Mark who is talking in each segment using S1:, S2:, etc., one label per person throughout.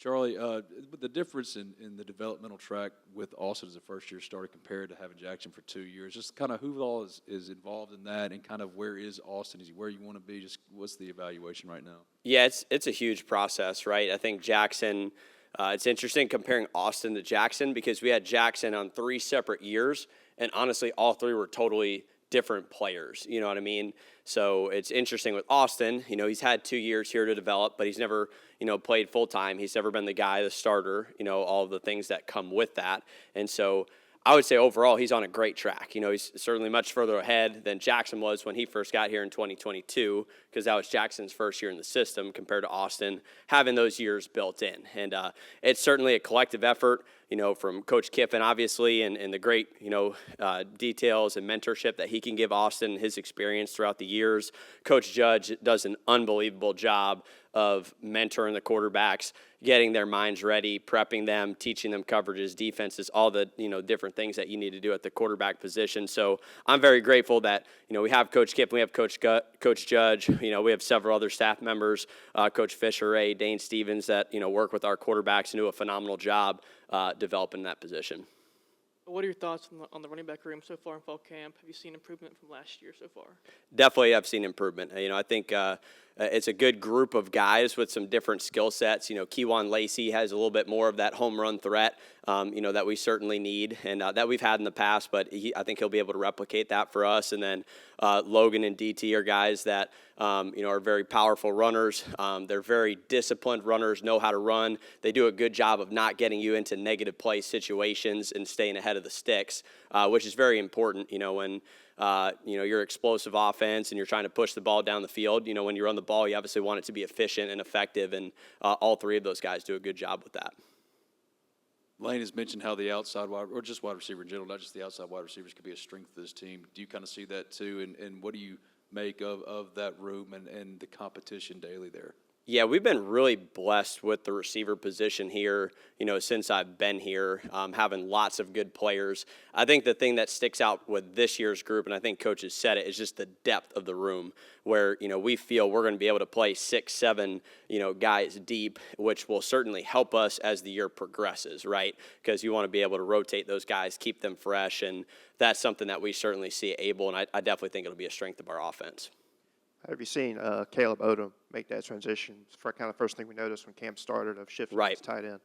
S1: Charlie, the difference in the developmental track with Austin as a first-year starter compared to having Jackson for 2 years, just kind of who all is involved in that, and kind of where is Austin? Is he where you want to be? Just what's the evaluation right now?
S2: Yeah, it's a huge process, right? I think Jackson, it's interesting comparing Austin to Jackson because we had Jackson on 3 separate years, and honestly, all 3 were totally different players, you know what I mean? So it's interesting with Austin, he's had 2 years here to develop, but he's never, played full-time. He's never been the guy, the starter, all of the things that come with that. And so I would say overall he's on a great track. He's certainly much further ahead than Jackson was when he first got here in 2022 because that was Jackson's first year in the system compared to Austin having those years built in. And it's certainly a collective effort, from Coach Kiffin, obviously, and the great, details and mentorship that he can give Austin, his experience throughout the years. Coach Judge does an unbelievable job of mentoring the quarterbacks, getting their minds ready, prepping them, teaching them coverages, defenses, all the, different things that you need to do at the quarterback position. So I'm very grateful that, we have Coach Kiffin, we have Coach Judge, we have several other staff members, Coach Fisher, Ray, Dane Stevens that, work with our quarterbacks and do a phenomenal job developing that position.
S3: What are your thoughts on the running back room so far in fall camp? Have you seen improvement from last year so far?
S2: Definitely I've seen improvement. I think it's a good group of guys with some different skill sets. Keywan Lacey has a little bit more of that home run threat, that we certainly need and that we've had in the past, but I think he'll be able to replicate that for us. And then Logan and DT are guys that, are very powerful runners. They're very disciplined runners, know how to run. They do a good job of not getting you into negative play situations and staying ahead of the sticks, which is very important, when your explosive offense and you're trying to push the ball down the field. When you run the ball, you obviously want it to be efficient and effective, and all 3 of those guys do a good job with that.
S1: Lane has mentioned how the outside wide, or just wide receiver in general, not just the outside wide receivers, could be a strength of this team. Do you kind of see that too, and what do you make of that room and the competition daily there?
S2: Yeah, we've been really blessed with the receiver position here, since I've been here, having lots of good players. I think the thing that sticks out with this year's group, and I think coaches said it, is just the depth of the room where, we feel we're going to be able to play 6, 7, guys deep, which will certainly help us as the year progresses, right? Because you want to be able to rotate those guys, keep them fresh, and that's something that we certainly see able, and I definitely think it'll be a strength of our offense.
S4: Have you seen Caleb Odom make that transition? For kind of first thing we noticed when camp started of shifting his tight end.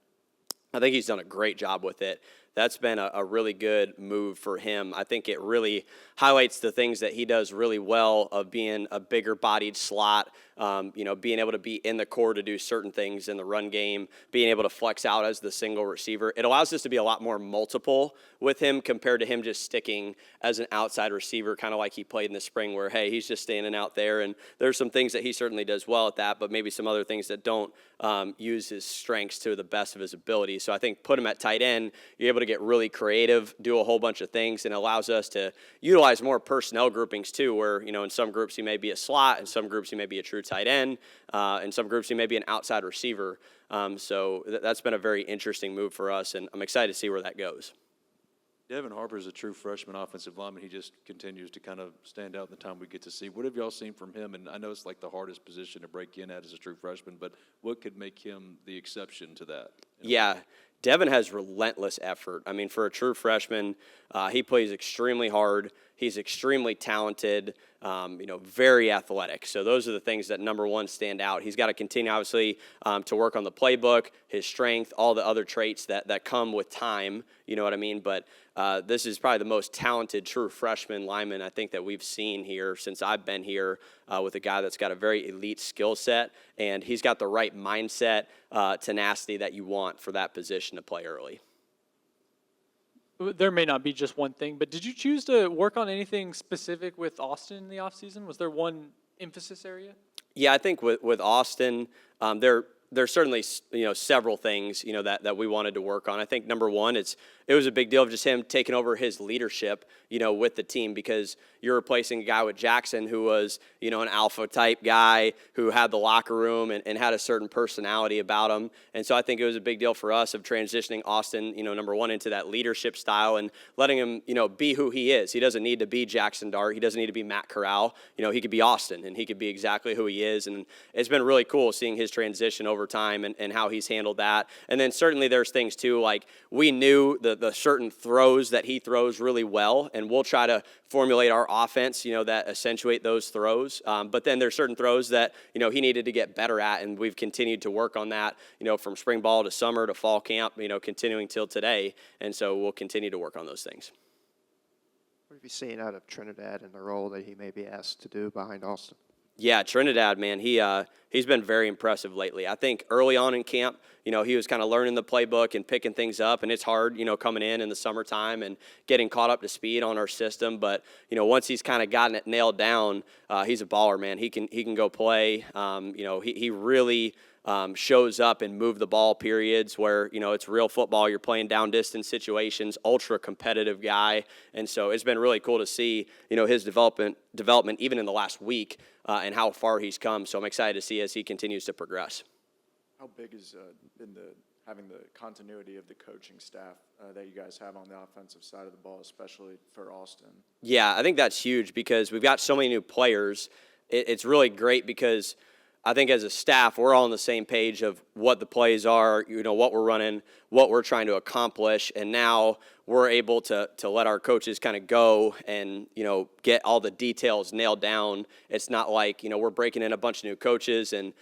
S2: I think he's done a great job with it. That's been a really good move for him. I think it really highlights the things that he does really well of being a bigger bodied slot, being able to be in the core to do certain things in the run game, being able to flex out as the single receiver. It allows us to be a lot more multiple with him compared to him just sticking as an outside receiver, kind of like he played in the spring where, hey, he's just standing out there. And there's some things that he certainly does well at that, but maybe some other things that don't use his strengths to the best of his ability. So I think put him at tight end, you're able to get really creative, do a whole bunch of things, and allows us to utilize more personnel groupings too, where, in some groups he may be a slot, in some groups he may be a true tight end, in some groups he may be an outside receiver. So that's been a very interesting move for us, and I'm excited to see where that goes.
S1: Devin Harper is a true freshman offensive lineman. He just continues to kind of stand out in the time we get to see. What have y'all seen from him? And I know it's like the hardest position to break in at as a true freshman, but what could make him the exception to that?
S2: Yeah, Devin has relentless effort. I mean, for a true freshman, he plays extremely hard. He's extremely talented, very athletic. So those are the things that, number one, stand out. He's got to continue, obviously, to work on the playbook, his strength, all the other traits that come with time, you know what I mean? But this is probably the most talented true freshman lineman I think that we've seen here since I've been here, with a guy that's got a very elite skill set, and he's got the right mindset, tenacity that you want for that position to play early.
S3: There may not be just one thing, but did you choose to work on anything specific with Austin in the offseason? Was there one emphasis area?
S2: Yeah, I think with Austin, there's certainly several things that we wanted to work on. I think number one, it was a big deal of just him taking over his leadership with the team, because you're replacing a guy with Jackson who was an alpha type guy who had the locker room and had a certain personality about him. And so I think it was a big deal for us of transitioning Austin number one, into that leadership style and letting him be who he is. He doesn't need to be Jackson Dart. He doesn't need to be Matt Corral. He could be Austin, and he could be exactly who he is. And it's been really cool seeing his transition over over time and how he's handled that. And then certainly there's things too, like we knew the certain throws that he throws really well, and we'll try to formulate our offense, that accentuate those throws. But then there's certain throws that, he needed to get better at, and we've continued to work on that, from spring ball to summer to fall camp, continuing till today. And so we'll continue to work on those things.
S4: What have you seen out of Trinidad and the role that he may be asked to do behind Austin?
S2: Yeah, Trinidad, man, he's been very impressive lately. I think early on in camp, he was kind of learning the playbook and picking things up, and it's hard, coming in the summertime and getting caught up to speed on our system. But once he's kind of gotten it nailed down, he's a baller, man. He can go play. He really shows up and move the ball periods where, it's real football. You're playing down distance situations, ultra competitive guy. And so it's been really cool to see, his development even in the last week and how far he's come. So I'm excited to see as he continues to progress.
S5: How big has been having the continuity of the coaching staff that you guys have on the offensive side of the ball, especially for Austin?
S2: Yeah, I think that's huge because we've got so many new players. It's really great because I think as a staff, we're all on the same page of what the plays are, what we're running, what we're trying to accomplish, and now we're able to let our coaches kind of go and, get all the details nailed down. It's not like, we're breaking in a bunch of new coaches and,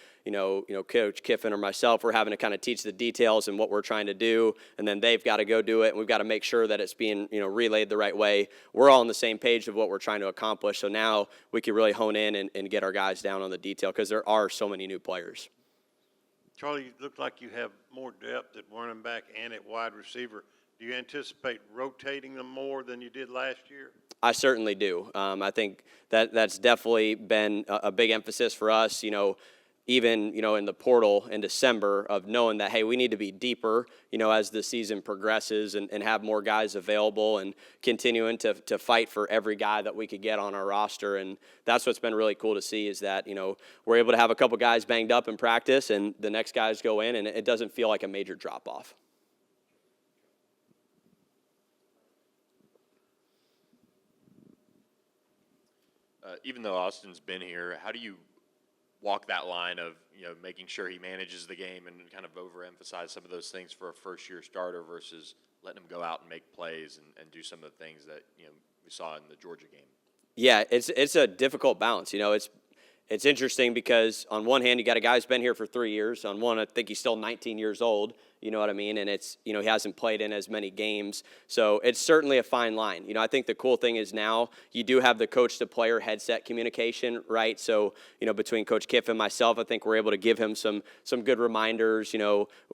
S2: Coach Kiffin or myself, we're having to kind of teach the details and what we're trying to do, and then they've got to go do it, and we've got to make sure that it's being, relayed the right way. We're all on the same page of what we're trying to accomplish, so now we can really hone in and get our guys down on the detail because there are so many new players.
S6: Charlie, you look like you have more depth at running back and at wide receiver. Do you anticipate rotating them more than you did last year?
S2: I certainly do. I think that's definitely been a big emphasis for us, even, in the portal in December of knowing that, hey, we need to be deeper, as the season progresses and have more guys available and continuing to fight for every guy that we could get on our roster. And that's what's been really cool to see is that, we're able to have a couple guys banged up in practice and the next guys go in and it doesn't feel like a major drop-off.
S7: Even though Austin's been here, how do you walk that line of, making sure he manages the game and kind of overemphasize some of those things for a first-year starter versus letting him go out and make plays and do some of the things that, we saw in the Georgia game?
S2: Yeah, it's a difficult balance. It's interesting because on one hand, you got a guy who's been here for 3 years. On one, I think he's still 19 years old. You know what I mean? And it's, he hasn't played in as many games. So it's certainly a fine line. I think the cool thing is now you do have the coach-to-player headset communication, right? So, between Coach Kiff and myself, I think we're able to give him some good reminders,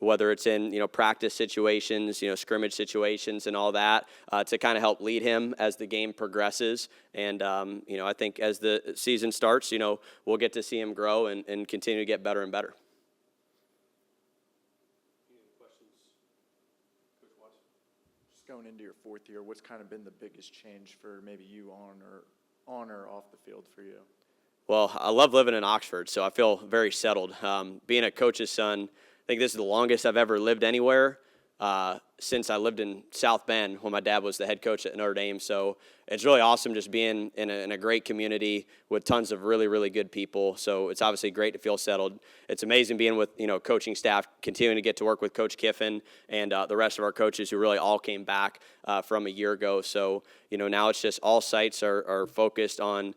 S2: whether it's in, practice situations, scrimmage situations and all that, to kind of help lead him as the game progresses. And, I think as the season starts, we'll get to see him grow and continue to get better and better.
S5: Just going into your fourth year, what's kind of been the biggest change for maybe you on or off the field for you?
S2: Well, I love living in Oxford, so I feel very settled. Being a coach's son, I think this is the longest I've ever lived anywhere since I lived in South Bend when my dad was the head coach at Notre Dame. So it's really awesome just being in a great community with tons of really, really good people. So it's obviously great to feel settled. It's amazing being with, coaching staff, continuing to get to work with Coach Kiffin and the rest of our coaches who really all came back from a year ago. So, now it's just all sights are focused on,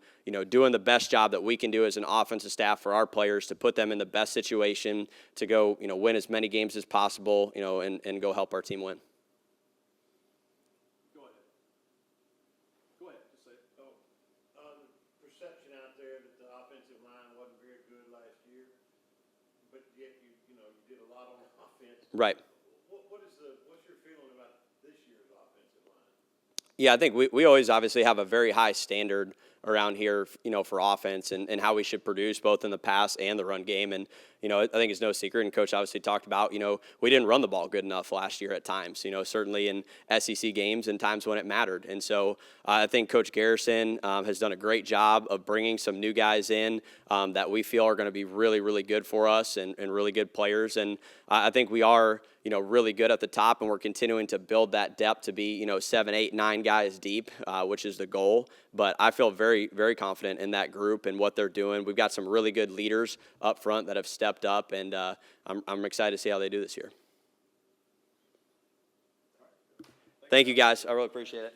S2: doing the best job that we can do as an offensive staff for our players to put them in the best situation to go, win as many games as possible, and go help our team win.
S6: Go ahead. Just say, perception out there that the offensive line wasn't very good last year, but yet you did a lot on offense.
S2: Right.
S6: What's your feeling about this year's offensive line?
S2: Yeah, I think we always obviously have a very high standard around here, for offense and how we should produce both in the pass and the run game. And, I think it's no secret, and Coach obviously talked about, we didn't run the ball good enough last year at times, certainly in SEC games and times when it mattered. And so I think Coach Garrison has done a great job of bringing some new guys in that we feel are going to be really, really good for us and really good players. And I think we are, really good at the top, and we're continuing to build that depth to be, 7, 8, 9 guys deep, which is the goal. But I feel very, very confident in that group and what they're doing. We've got some really good leaders up front that have stepped up, and I'm excited to see how they do this year. Thank you, guys. I really appreciate it.